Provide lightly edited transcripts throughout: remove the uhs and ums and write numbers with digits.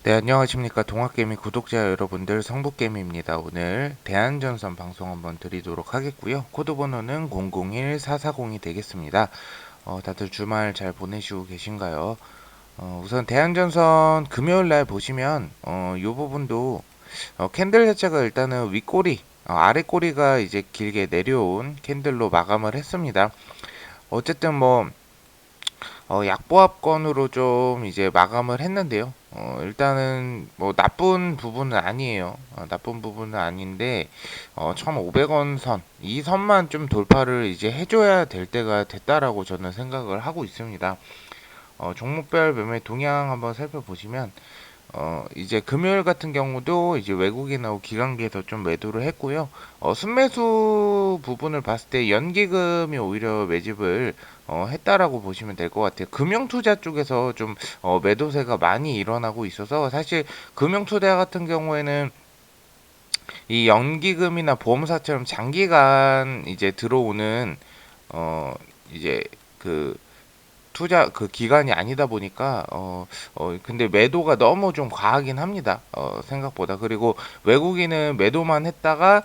네, 안녕하십니까. 동학개미 구독자 여러분들, 성북개미입니다. 오늘 대한전선 방송 한번 드리도록 하겠고요. 코드 번호는 001440이 되겠습니다. 다들 주말 잘 보내시고 계신가요? 우선 대한전선 금요일 날 보시면 이 부분도 캔들 자체가 일단은 윗꼬리, 아래 꼬리가 이제 길게 내려온 캔들로 마감을 했습니다. 어쨌든 뭐 약보합권으로 좀 이제 마감을 했는데요. 일단은 뭐 나쁜 부분은 아니에요. 나쁜 부분은 아닌데 1,500원 선, 이 선만 좀 돌파를 이제 해줘야 될 때가 됐다라고 저는 생각을 하고 있습니다. 종목별 매매 동향 한번 살펴보시면 이제 금요일 같은 경우도 이제 외국인하고 기관기에서 좀 매도를 했고요. 순매수 부분을 봤을 때 연기금이 오히려 매집을 했다라고 보시면 될 것 같아요. 금융투자 쪽에서 좀 매도세가 많이 일어나고 있어서 사실 금융투자 같은 경우에는 이 연기금이나 보험사처럼 장기간 이제 들어오는 어 이제 그 투자 그 기간이 아니다 보니까 근데 매도가 너무 좀 과하긴 합니다. 생각보다. 그리고 외국인은 매도만 했다가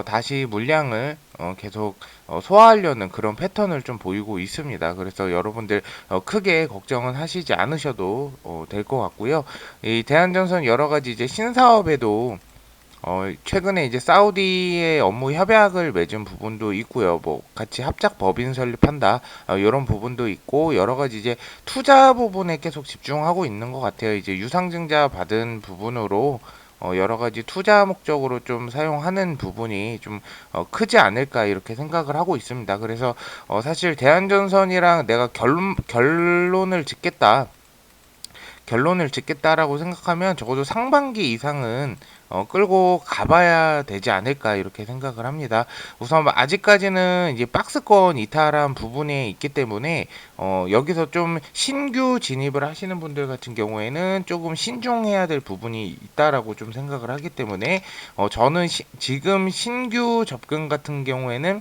다시 물량을 계속 소화하려는 그런 패턴을 좀 보이고 있습니다. 그래서 여러분들 크게 걱정은 하시지 않으셔도 될 것 같고요. 이 대한전선 여러 가지 이제 신사업에도 최근에 이제 사우디의 업무 협약을 맺은 부분도 있고요. 뭐 같이 합작 법인 설립한다. 이런 부분도 있고 여러 가지 이제 투자 부분에 계속 집중하고 있는 것 같아요. 이제 유상증자 받은 부분으로 여러 가지 투자 목적으로 좀 사용하는 부분이 좀 크지 않을까 이렇게 생각을 하고 있습니다. 그래서 사실 대한전선이랑 내가 결론을 짓겠다라고 생각하면 적어도 상반기 이상은 끌고 가봐야 되지 않을까 이렇게 생각을 합니다. 우선 뭐 아직까지는 이제 박스권 이탈한 부분에 있기 때문에 여기서 좀 신규 진입을 하시는 분들 같은 경우에는 조금 신중해야 될 부분이 있다라고 좀 생각을 하기 때문에 저는 지금 신규 접근 같은 경우에는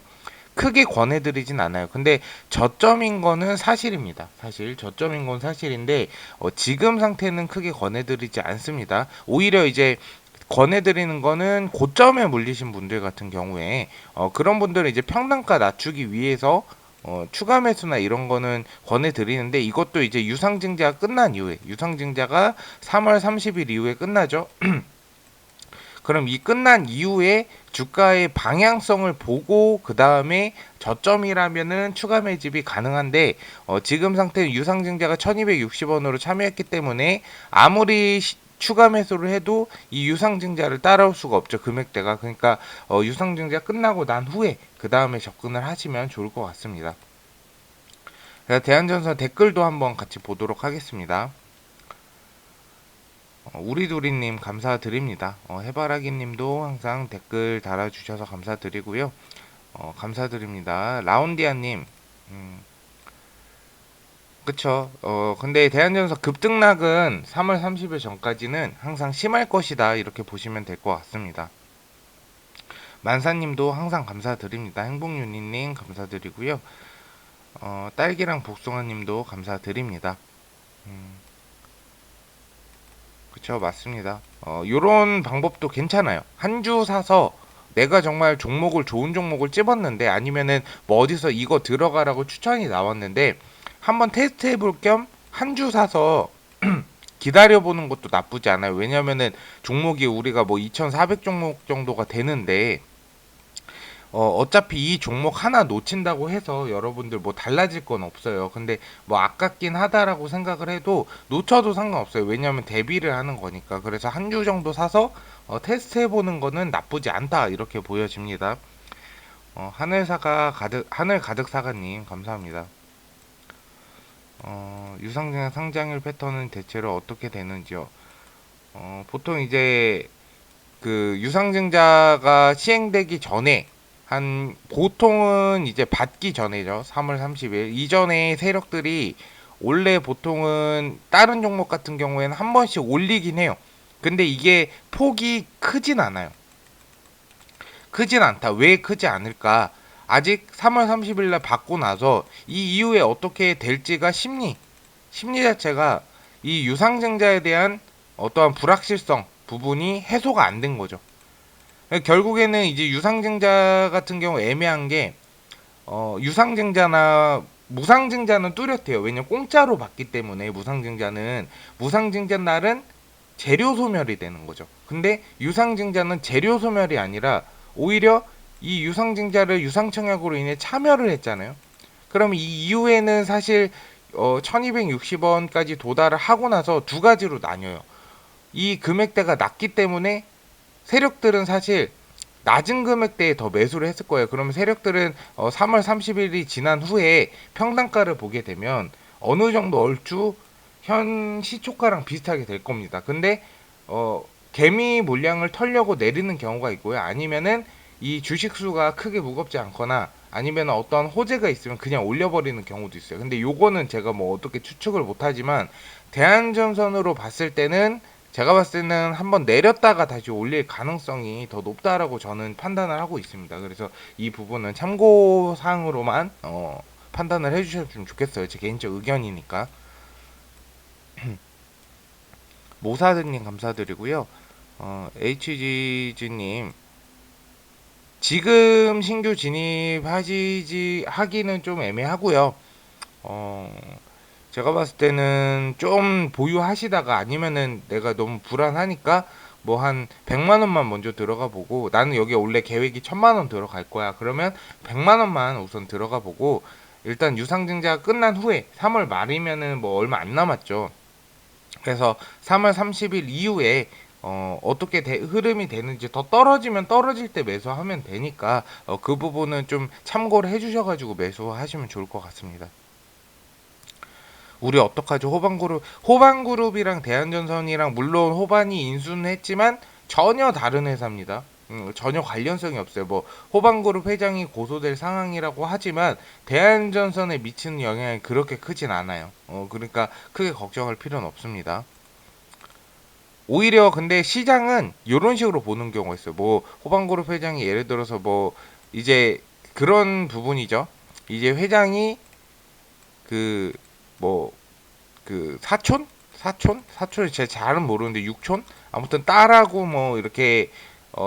크게 권해드리진 않아요. 근데 저점인 거는 사실입니다. 사실 저점인 건 사실인데 지금 상태는 크게 권해드리지 않습니다. 오히려 이제 권해드리는 거는 고점에 물리신 분들 같은 경우에 그런 분들은 이제 평단가 낮추기 위해서 추가 매수나 이런 거는 권해드리는데 이것도 이제 유상증자가 끝난 이후에 유상증자가 3월 30일 이후에 끝나죠. 그럼 이 끝난 이후에 주가의 방향성을 보고 그 다음에 저점이라면은 추가 매집이 가능한데 지금 상태는 유상증자가 1260원으로 참여했기 때문에 아무리 추가 매수를 해도 이 유상증자를 따라올 수가 없죠. 금액대가. 그러니까 유상증자 끝나고 난 후에 그 다음에 접근을 하시면 좋을 것 같습니다. 대한전선 댓글도 한번 같이 보도록 하겠습니다. 우리두리님 감사드립니다. 해바라기님도 항상 댓글 달아주셔서 감사드리고요. 감사드립니다. 라운디아님, 그쵸. 근데 대한전선 급등락은 3월 30일 전까지는 항상 심할 것이다. 이렇게 보시면 될 것 같습니다. 만사님도 항상 감사드립니다. 행복윤희님 감사드리고요. 딸기랑 복숭아님도 감사드립니다. 그쵸, 맞습니다. 요런 방법도 괜찮아요. 한 주 사서 내가 정말 좋은 종목을 찝었는데 아니면은 뭐 어디서 이거 들어가라고 추천이 나왔는데 한번 테스트 해볼 겸 한 주 사서 기다려보는 것도 나쁘지 않아요. 왜냐면은 종목이 우리가 뭐 2,400 종목 정도가 되는데 어차피 이 종목 하나 놓친다고 해서 여러분들 뭐 달라질 건 없어요. 근데 뭐 아깝긴 하다라고 생각을 해도 놓쳐도 상관없어요. 왜냐면 대비를 하는 거니까. 그래서 한 주 정도 사서 테스트 해보는 거는 나쁘지 않다. 이렇게 보여집니다. 하늘 가득 사과님, 감사합니다. 유상증자 상장일 패턴은 대체로 어떻게 되는지요? 보통 이제 그 유상증자가 시행되기 전에 보통은 이제 받기 전에죠. 3월 30일 이전에 세력들이 원래 보통은 다른 종목 같은 경우에는 한 번씩 올리긴 해요. 근데 이게 폭이 크진 않아요. 크진 않다. 왜 크지 않을까? 아직 3월 30일 날 받고 나서 이 이후에 어떻게 될지가 심리 자체가 이 유상증자에 대한 어떠한 불확실성 부분이 해소가 안 된 거죠. 결국에는 이제 유상증자 같은 경우 애매한 게 유상증자나 무상증자는 뚜렷해요. 왜냐면 공짜로 받기 때문에 무상증자 날은 재료 소멸이 되는 거죠. 근데 유상증자는 재료 소멸이 아니라 오히려 이 유상증자를 유상청약으로 인해 참여를 했잖아요. 그럼 이 이후에는 사실 1260원까지 도달을 하고 나서 두 가지로 나뉘어요. 이 금액대가 낮기 때문에 세력들은 사실 낮은 금액대에 더 매수를 했을 거예요. 그러면 세력들은 3월 30일이 지난 후에 평단가를 보게 되면 어느 정도 얼추 현 시초가랑 비슷하게 될 겁니다. 근데 개미 물량을 털려고 내리는 경우가 있고요. 아니면은 이 주식 수가 크게 무겁지 않거나 아니면 어떤 호재가 있으면 그냥 올려버리는 경우도 있어요. 근데 요거는 제가 뭐 어떻게 추측을 못하지만 대한전선으로 봤을 때는 제가 봤을 때는 한번 내렸다가 다시 올릴 가능성이 더 높다라고 저는 판단을 하고 있습니다. 그래서 이 부분은 참고 사항으로만 판단을 해주셨으면 좋겠어요. 제 개인적 의견이니까. 모사드님 감사드리고요. HGG님 지금 신규 하기는 좀 애매하고요. 제가 봤을 때는 좀 보유하시다가 아니면은 내가 너무 불안하니까 뭐 한 100만 원만 먼저 들어가 보고 나는 여기 원래 계획이 1000만 원 들어갈 거야. 그러면 100만 원만 우선 들어가 보고 일단 유상증자가 끝난 후에 3월 말이면은 뭐 얼마 안 남았죠. 그래서 3월 30일 이후에 어떻게 흐름이 되는지 더 떨어지면 떨어질 때 매수하면 되니까 그 부분은 좀 참고를 해주셔가지고 매수하시면 좋을 것 같습니다. 우리 어떡하죠? 호반그룹이랑 대한전선이랑 물론 호반이 인수는 했지만 전혀 다른 회사입니다. 전혀 관련성이 없어요. 뭐 호반그룹 회장이 고소될 상황이라고 하지만 대한전선에 미치는 영향이 그렇게 크진 않아요. 그러니까 크게 걱정할 필요는 없습니다. 오히려 근데 시장은 이런 식으로 보는 경우가 있어요. 뭐 호반그룹 회장이 예를 들어서 뭐 이제 그런 부분이죠. 이제 회장이 그 뭐 그 사촌이 제 잘은 모르는데 육촌 아무튼 딸하고 뭐 이렇게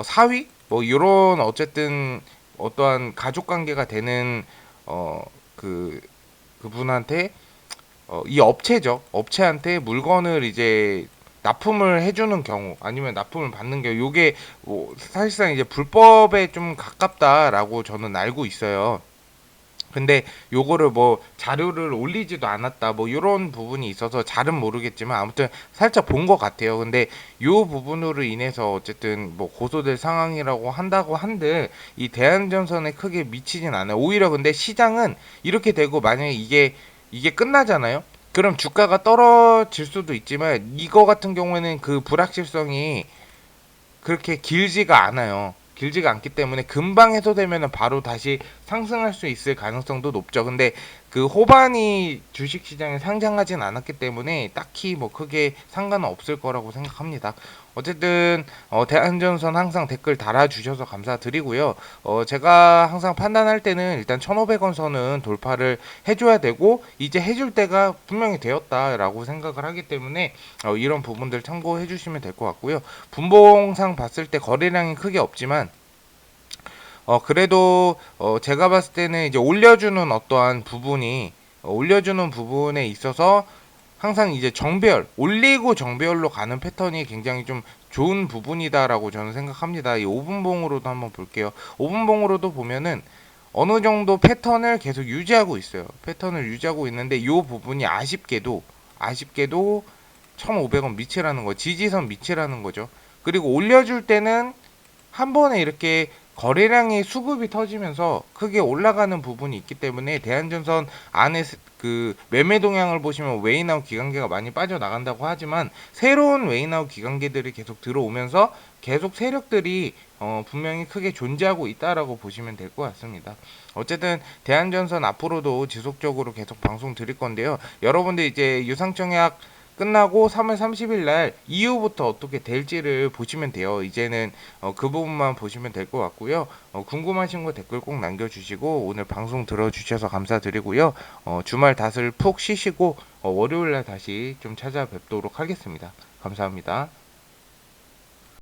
사위 뭐 이런 어쨌든 어떠한 가족 관계가 되는 그 그분한테 이 업체한테 물건을 이제 납품을 해주는 경우 아니면 납품을 받는 경우 요게 뭐 사실상 이제 불법에 좀 가깝다라고 저는 알고 있어요. 근데 요거를 뭐 자료를 올리지도 않았다 뭐 요런 부분이 있어서 잘은 모르겠지만 아무튼 살짝 본 것 같아요. 근데 요 부분으로 인해서 어쨌든 뭐 고소될 상황이라고 한다고 한들 이 대한전선에 크게 미치진 않아요. 오히려 근데 시장은 이렇게 되고 만약에 이게 끝나잖아요. 그럼 주가가 떨어질 수도 있지만 이거 같은 경우에는 그 불확실성이 그렇게 길지가 않아요. 길지가 않기 때문에 금방 해소되면 바로 다시 상승할 수 있을 가능성도 높죠. 근데 그 호반이 주식시장에 상장하진 않았기 때문에 딱히 뭐 크게 상관은 없을 거라고 생각합니다. 어쨌든 대한전선 항상 댓글 달아주셔서 감사드리고요. 제가 항상 판단할 때는 일단 1,500원 선은 돌파를 해줘야 되고 이제 해줄 때가 분명히 되었다라고 생각을 하기 때문에 이런 부분들 참고해 주시면 될 것 같고요. 분봉상 봤을 때 거래량이 크게 없지만 그래도 제가 봤을 때는 이제 올려주는 부분에 있어서 항상 이제 올리고 정배열로 가는 패턴이 굉장히 좀 좋은 부분이다라고 저는 생각합니다. 이 5분봉으로도 한번 볼게요. 5분봉으로도 보면은 어느 정도 패턴을 계속 유지하고 있어요. 패턴을 유지하고 있는데 이 부분이 아쉽게도 1,500원 밑이라는 거, 지지선 밑이라는 거죠. 그리고 올려줄 때는 한 번에 이렇게 거래량의 수급이 터지면서 크게 올라가는 부분이 있기 때문에 대한전선 안에 그 매매 동향을 보시면 웨이나우 기관계가 많이 빠져나간다고 하지만 새로운 웨이나우 기관계들이 계속 들어오면서 계속 세력들이 분명히 크게 존재하고 있다라고 보시면 될 것 같습니다. 어쨌든 대한전선 앞으로도 지속적으로 계속 방송 드릴 건데요. 여러분들 이제 유상청약 끝나고 3월 30일 날 이후부터 어떻게 될지를 보시면 돼요. 이제는 그 부분만 보시면 될 것 같고요. 궁금하신 거 댓글 꼭 남겨주시고 오늘 방송 들어주셔서 감사드리고요. 주말 닷을 푹 쉬시고 월요일 날 다시 좀 찾아뵙도록 하겠습니다. 감사합니다.